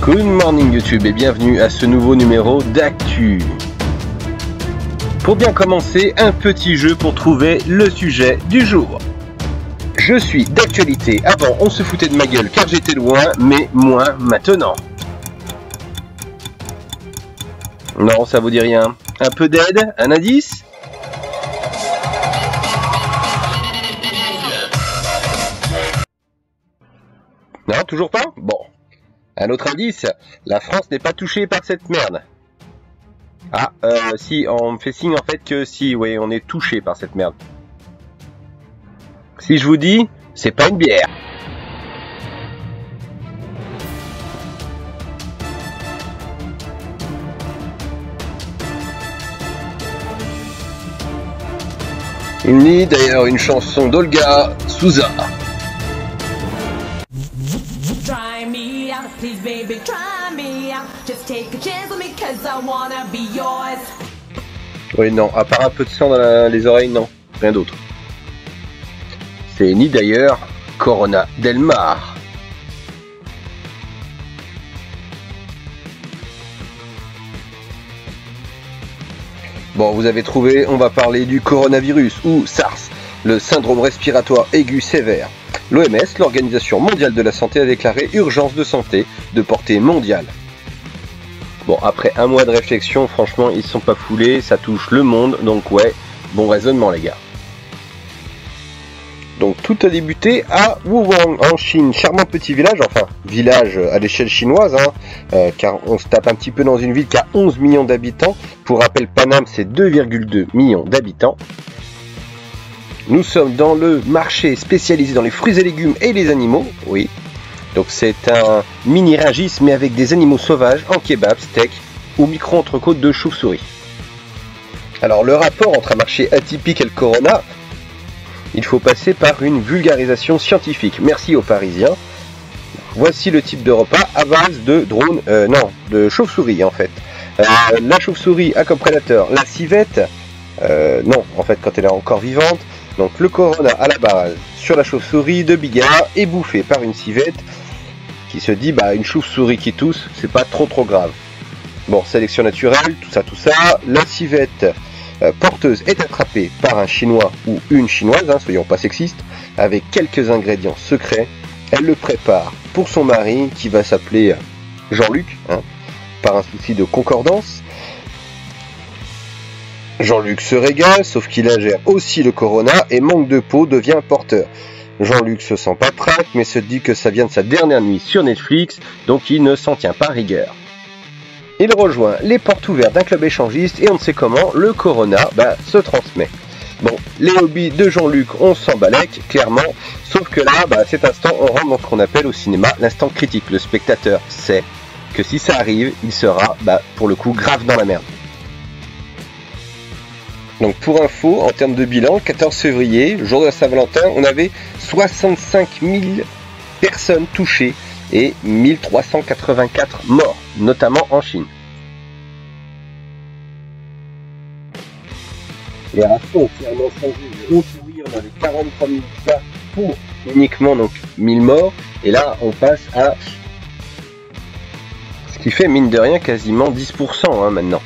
Good morning YouTube et bienvenue à ce nouveau numéro d'Actu. Pour bien commencer, un petit jeu pour trouver le sujet du jour. Je suis d'actualité. Avant, on se foutait de ma gueule car j'étais loin, mais moins maintenant. Non, ça vous dit rien. Un peu d'aide? Un indice? Non, toujours pas? Bon. Un autre indice, la France n'est pas touchée par cette merde. Ah, si, on me fait signe en fait que si, oui, on est touché par cette merde. Si je vous dis, c'est pas une bière. Ni d'ailleurs une chanson d'Olga Souza. Try me out, please baby, try me out. Just take a chance with me cause I wanna be yours. Oui, non, à part un peu de sang dans les oreilles, non, rien d'autre. C'est ni d'ailleurs Corona del Mar. Bon, vous avez trouvé, on va parler du coronavirus ou SARS, le syndrome respiratoire aigu sévère. L'OMS, l'Organisation mondiale de la santé, a déclaré urgence de santé de portée mondiale. Bon, après un mois de réflexion, franchement, ils ne sont pas foulés, ça touche le monde, donc ouais, bon raisonnement les gars. Donc tout a débuté à Wuhan, en Chine, charmant petit village, enfin, village à l'échelle chinoise, car on se tape un petit peu dans une ville qui a 11 millions d'habitants. Pour rappel, Paname, c'est 2,2 millions d'habitants. Nous sommes dans le marché spécialisé dans les fruits et légumes et les animaux, oui. Donc c'est un mini Rungis mais avec des animaux sauvages en kebab, steak ou micro-entrecôte de chauve-souris. Alors le rapport entre un marché atypique et le corona, il faut passer par une vulgarisation scientifique. Merci aux Parisiens. Voici le type de repas à base de drone, de chauve-souris en fait. La chauve-souris a comme prédateur la civette, non en fait quand elle est encore vivante. Donc le corona à la base sur la chauve-souris de Bigard est bouffé par une civette qui se dit bah une chauve-souris qui tousse c'est pas trop grave. Bon, sélection naturelle, tout ça, la civette porteuse est attrapée par un chinois ou une chinoise, soyons pas sexistes, avec quelques ingrédients secrets. Elle le prépare pour son mari qui va s'appeler Jean-Luc, par un souci de concordance. Jean-Luc se régale, sauf qu'il ingère aussi le corona et manque de peau, devient porteur. Jean-Luc se sent pas traque, mais se dit que ça vient de sa dernière nuit sur Netflix, donc il ne s'en tient pas rigueur. Il rejoint les portes ouvertes d'un club échangiste et on ne sait comment, le corona se transmet. Bon, les hobbies de Jean-Luc, on s'en balèque, clairement, sauf que là, à cet instant, on rentre dans ce qu'on appelle au cinéma l'instant critique. Le spectateur sait que si ça arrive, il sera, pour le coup, grave dans la merde. Donc pour info, en termes de bilan, le 14 février, le jour de la Saint-Valentin, on avait 65 000 personnes touchées et 1384 morts, notamment en Chine. Les ratios ont clairement changé. Le 11 février, on avait 43 000 cas pour uniquement donc 1000 morts, et là on passe à ce qui fait mine de rien quasiment 10% maintenant.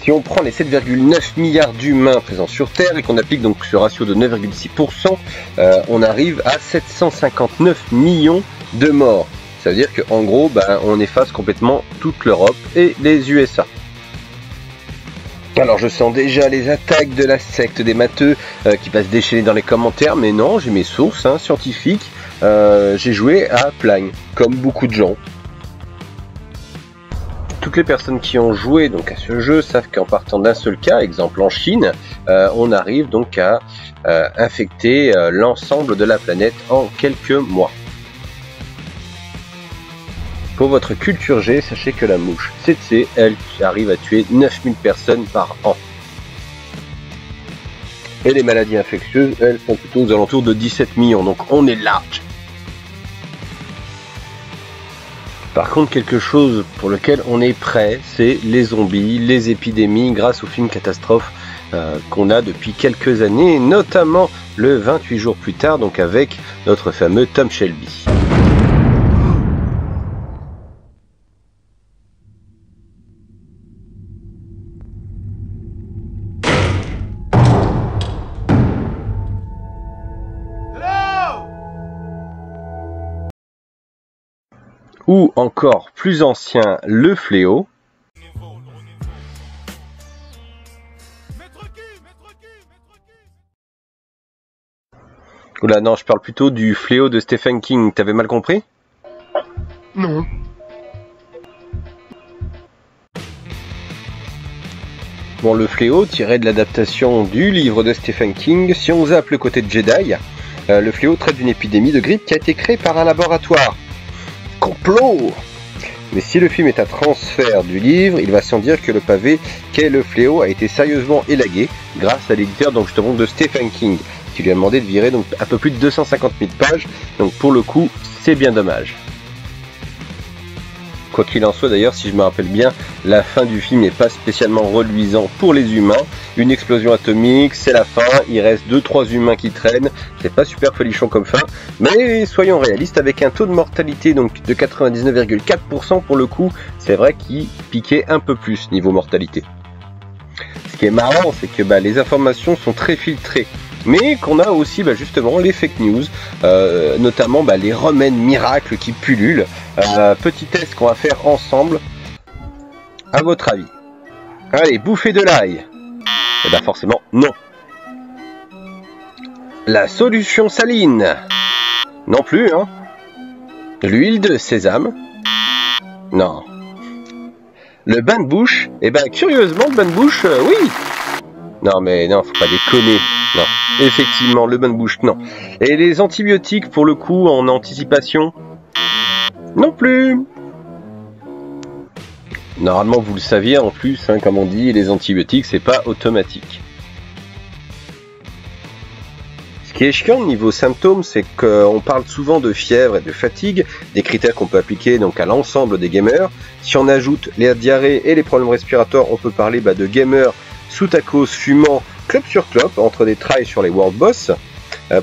Si on prend les 7,9 milliards d'humains présents sur Terre et qu'on applique donc ce ratio de 9,6%, on arrive à 759 millions de morts. Ça veut dire qu'en gros, on efface complètement toute l'Europe et les USA. Alors je sens déjà les attaques de la secte des matheux qui va se déchaîner dans les commentaires, mais non, j'ai mes sources scientifiques, j'ai joué à Plagne, comme beaucoup de gens. Toutes les personnes qui ont joué donc à ce jeu savent qu'en partant d'un seul cas, exemple en Chine, on arrive donc à infecter l'ensemble de la planète en quelques mois. Pour votre culture G, sachez que la mouche tsetse, elle arrive à tuer 9000 personnes par an. Et les maladies infectieuses, elles sont plutôt aux alentours de 17 millions, donc on est large. Par contre, quelque chose pour lequel on est prêt, c'est les zombies, les épidémies, grâce au film Catastrophe qu'on a depuis quelques années, notamment le 28 jours plus tard, donc avec notre fameux Tom Shelby. ou encore plus ancien, Le Fléau. Oula, non, je parle plutôt du Fléau de Stephen King. T'avais mal compris? Non. Bon, Le Fléau, tiré de l'adaptation du livre de Stephen King, si on zappe le côté de Jedi, Le Fléau traite d'une épidémie de grippe qui a été créée par un laboratoire. Complot! Mais si le film est un transfert du livre, il va sans dire que le pavé qu'est Le Fléau a été sérieusement élagué grâce à l'éditeur donc justement de Stephen King, qui lui a demandé de virer donc un peu plus de 250 000 pages, donc pour le coup, c'est bien dommage. Quoi qu'il en soit d'ailleurs, si je me rappelle bien, la fin du film n'est pas spécialement reluisant pour les humains. Une explosion atomique, c'est la fin, il reste 2-3 humains qui traînent, c'est pas super folichon comme fin, mais soyons réalistes, avec un taux de mortalité donc de 99,4% pour le coup, c'est vrai qu'il piquait un peu plus niveau mortalité. Ce qui est marrant, c'est que les informations sont très filtrées, mais qu'on a aussi justement les fake news, notamment les remèdes miracles qui pullulent. Petit test qu'on va faire ensemble. À votre avis, allez, bouffer de l'ail. Eh bien forcément, non. La solution saline. Non plus, hein. L'huile de sésame. Non. Le bain de bouche. Eh ben curieusement, le bain de bouche, oui. Non mais non, faut pas déconner. Non, effectivement, le bain de bouche, non. Et les antibiotiques, pour le coup, en anticipation? Non plus. Normalement, vous le saviez, en plus, comme on dit, les antibiotiques, c'est pas automatique. Ce qui est chiant niveau symptômes, c'est qu'on parle souvent de fièvre et de fatigue, des critères qu'on peut appliquer donc à l'ensemble des gamers. Si on ajoute les diarrhées et les problèmes respiratoires, on peut parler de gamers sous tacos, fumant, clope sur clope, entre des tries sur les world boss.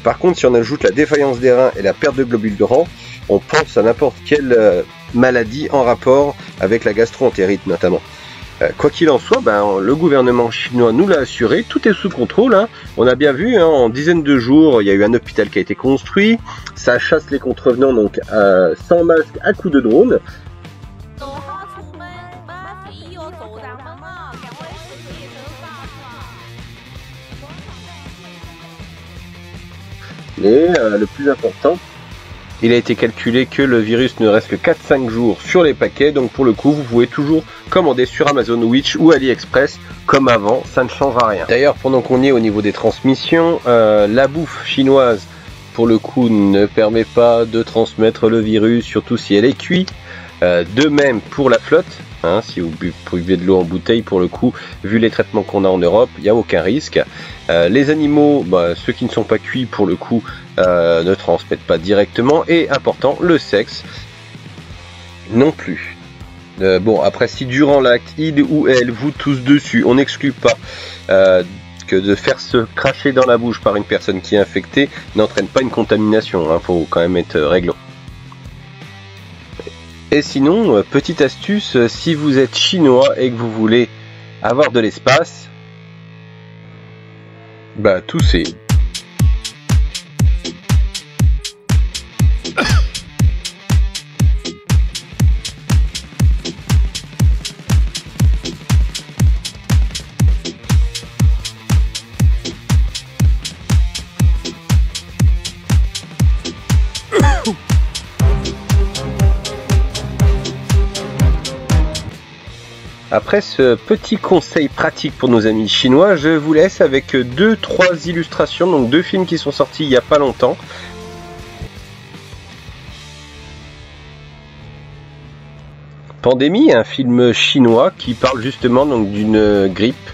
Par contre, si on ajoute la défaillance des reins et la perte de globules blancs, on pense à n'importe quelle maladie en rapport avec la gastro-entérite notamment. Quoi qu'il en soit, le gouvernement chinois nous l'a assuré, tout est sous contrôle. Hein. On a bien vu, en dizaines de jours, il y a eu un hôpital qui a été construit, ça chasse les contrevenants donc sans masque à coups de drone. Mais le plus important, il a été calculé que le virus ne reste que 4-5 jours sur les paquets, donc pour le coup vous pouvez toujours commander sur Amazon Wish ou AliExpress comme avant, ça ne changera rien. D'ailleurs pendant qu'on y est au niveau des transmissions, la bouffe chinoise pour le coup ne permet pas de transmettre le virus, surtout si elle est cuite. De même pour la flotte, si vous buvez de l'eau en bouteille, pour le coup, vu les traitements qu'on a en Europe, il n'y a aucun risque. Les animaux, ceux qui ne sont pas cuits, pour le coup, ne transmettent pas directement. Et important, le sexe, non plus. Bon, après, si durant l'acte, il ou elle vous tousse dessus, on n'exclut pas que de faire se cracher dans la bouche par une personne qui est infectée n'entraîne pas une contamination. Faut quand même être réglo. Et sinon, petite astuce, si vous êtes chinois et que vous voulez avoir de l'espace, toussez. Après ce petit conseil pratique pour nos amis chinois, je vous laisse avec 2-3 illustrations, donc 2 films qui sont sortis il n'y a pas longtemps. Pandémie, un film chinois qui parle justement donc d'une grippe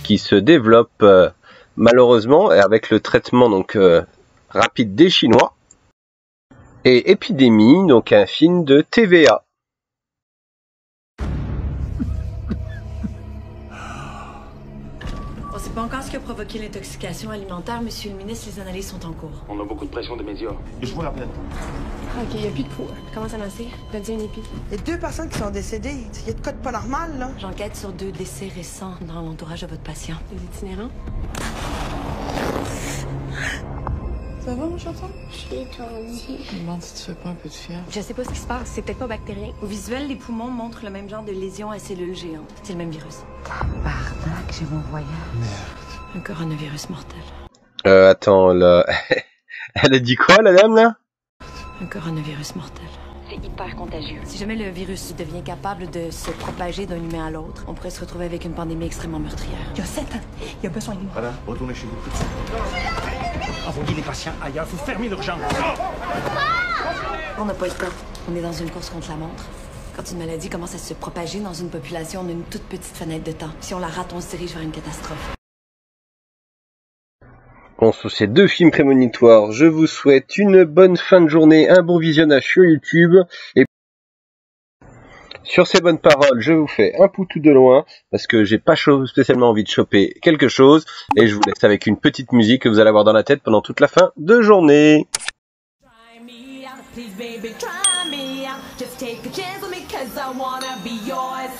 qui se développe malheureusement avec le traitement donc rapide des Chinois. Et Épidémie, donc un film de TVA. On ne sait pas encore ce qui a provoqué l'intoxication alimentaire, monsieur le ministre, les analyses sont en cours. On a beaucoup de pression des médias. Je vous rappelle. OK, il n'y a plus de poids. Comment ça m'assure? Donne-y un épi. Il y a 2 personnes qui sont décédées. Il y a de quoi de pas normal, là? J'enquête sur 2 décès récents dans l'entourage de votre patient. Des itinérants? Ça Ça va, mon chaton? J'ai étourdi. Je me demande si tu fais pas un peu de fièvre. Je sais pas ce qui se passe, c'est peut-être pas bactérien. Au visuel, les poumons montrent le même genre de lésion à cellules géantes. C'est le même virus. Bardac, j'ai mon voyage. Un coronavirus mortel. Attends, là... Elle a dit quoi, la dame, là? Un coronavirus mortel. C'est hyper contagieux. Si jamais le virus devient capable de se propager d'un humain à l'autre, on pourrait se retrouver avec une pandémie extrêmement meurtrière. Il y a 7 ans. Il y a besoin de nous. Voilà, retournez chez vous tout de suite. Envoyez les patients ailleurs, faut fermer l'urgence. On n'a pas le temps. On est dans une course contre la montre. Quand une maladie commence à se propager dans une population, on a une toute petite fenêtre de temps. Si on la rate, on se dirige vers une catastrophe. Bon, sur ces 2 films prémonitoires, je vous souhaite une bonne fin de journée, un bon visionnage sur YouTube. Et sur ces bonnes paroles, je vous fais un poutou de loin, parce que j'ai pas spécialement envie de choper quelque chose. Et je vous laisse avec une petite musique que vous allez avoir dans la tête pendant toute la fin de journée. Try me out, please baby, try me out. Just take a chance with me 'cause I wanna be yours.